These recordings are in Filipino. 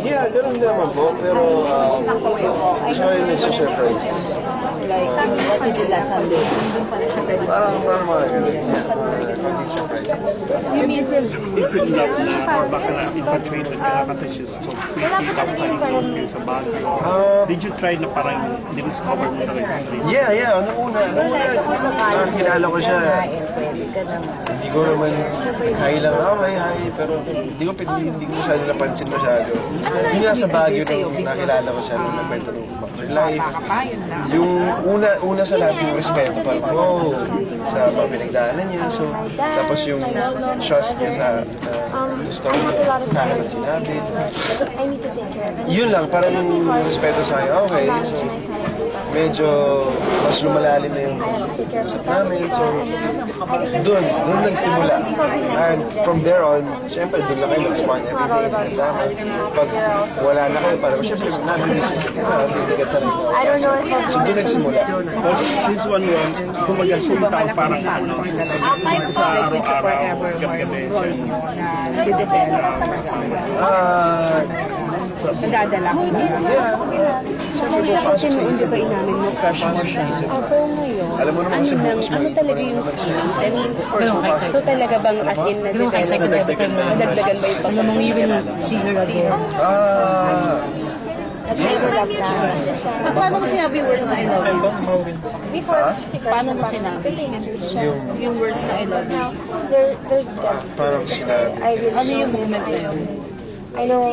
Yeah, ganun din naman po. Pero siya yung nagsisurprise. Like, what did you last Sunday? Parang mga ganun. Konting surprise. You mean is it love na or baka na infatuated ka na kasi she's so pretty tapos ngayon sa Baguio? Did you try na parang discover mo na rin yung street? Yeah. Nung una, nakakilala ko siya. Hindi ko naman hi lang ako, hi. Pero hindi ko masyado napansin masyado. Yung nga sa Baguio nung nakilala ko siya nung nagkwento ng Factor Life. Yung una sa lahat yung respeto. Parang, wow, sa mga pinagdaanan niya. So, tapos yung trust niya sa story niya, sa akin ang sinabi. Yun lang, parang yung respeto sa akin. Okay, so medyo mas lumalalim na yung usap namin. So, doon nagsimula. And from there on, syempre doon na kayo mag-respond everyday kasama. Pag wala na kayo, parang syempre nabibis yung isa kasi hindi ka sanay. So, doon nagsimula. This one, kumagal siya yung tao parang sa araw-araw, sa gabi-gabi Nadadala ko na. Siyempre po, pasok sa isip. Hindi ba inamin mo crush mo siya? So ngayon, Alam mo naman kasi bukas ano talaga yung so talaga bang as in nadagdagan ba yung pag- Alam mong even see her again. Paano mo sinabi yung words na I love you? Paano mo sinabi? Yung words na I love you? There's depth. Parang sinabi. Ano yung moment na yun? I know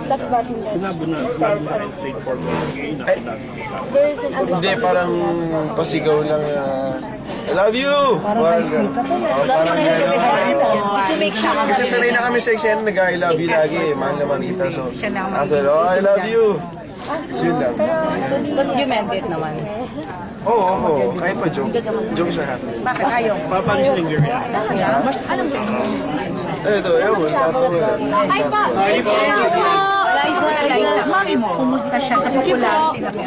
stuff about him that sinabi na he says. parang straightforward gay na There is an Hindi, parang pasigaw lang na I love you! Parang gano'n. Parang gano'n. Kasi sanay na kami sa eksena nag-I love you lagi eh. Mahal naman kita. So, after, I love you! So, yun lang. But you meant it naman. Oo. Kahit pa joke. Jokes are happening. Bakit ayaw? paano siya nag-react? Ito, ewan. Ay pa! Mami mo, kumusta siya? Kasi popularity lang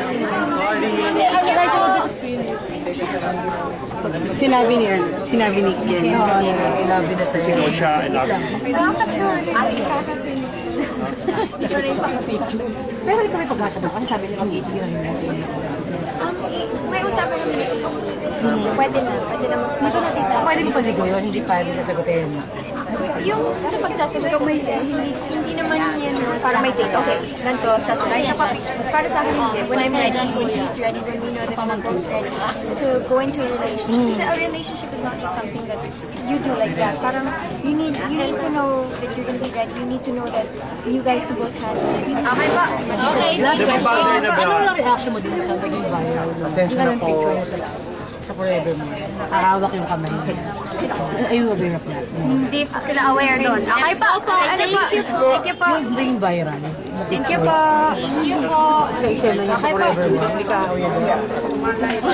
yan. Sinabi ni Ken. I love you na sa'yo. Ikaw siya, I love you. Pero ito may pag-asa ba? Kasi sabi nila mag-18 yun. May usapan naman. Pwede na tita. Pwede mo pa siguro yun, hindi pa sasagutin. Yung sa pagsasagot ko kasi, hindi naman yan para may date. Okay, ganito, sasagot. Para sa akin hindi. When I'm ready, when he's ready, when we know that we're both ready to go into a relationship. Kasi a relationship is not just something that you do like that. Parang you need to know that you're gonna be ready. You need to know that you guys can both handle it. Okay ba? Okay. Ano lang reaction mo din sa naging viral? Pasensya na po. Sa forever mo. Ahawak yung kamay. Are you aware of that? Hindi pa sila aware doon. Okay pa po. Ano po? Thank you po. Yung naging viral. Thank you po. Thank you po. Sa isa na yung sa forever mo. Hindi ka aware doon.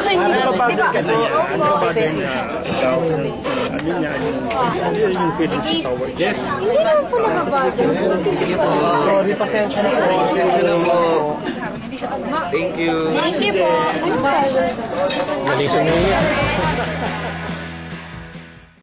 Ano ba ka na yan? Ano ba din ikaw? Ano niya? Ano yung feelings sa toward? Yes. Hindi naman po nababagay. Sorry, pasensya na po. Pasensya na po. Thank you. Thank you po. Galing siya ngayon.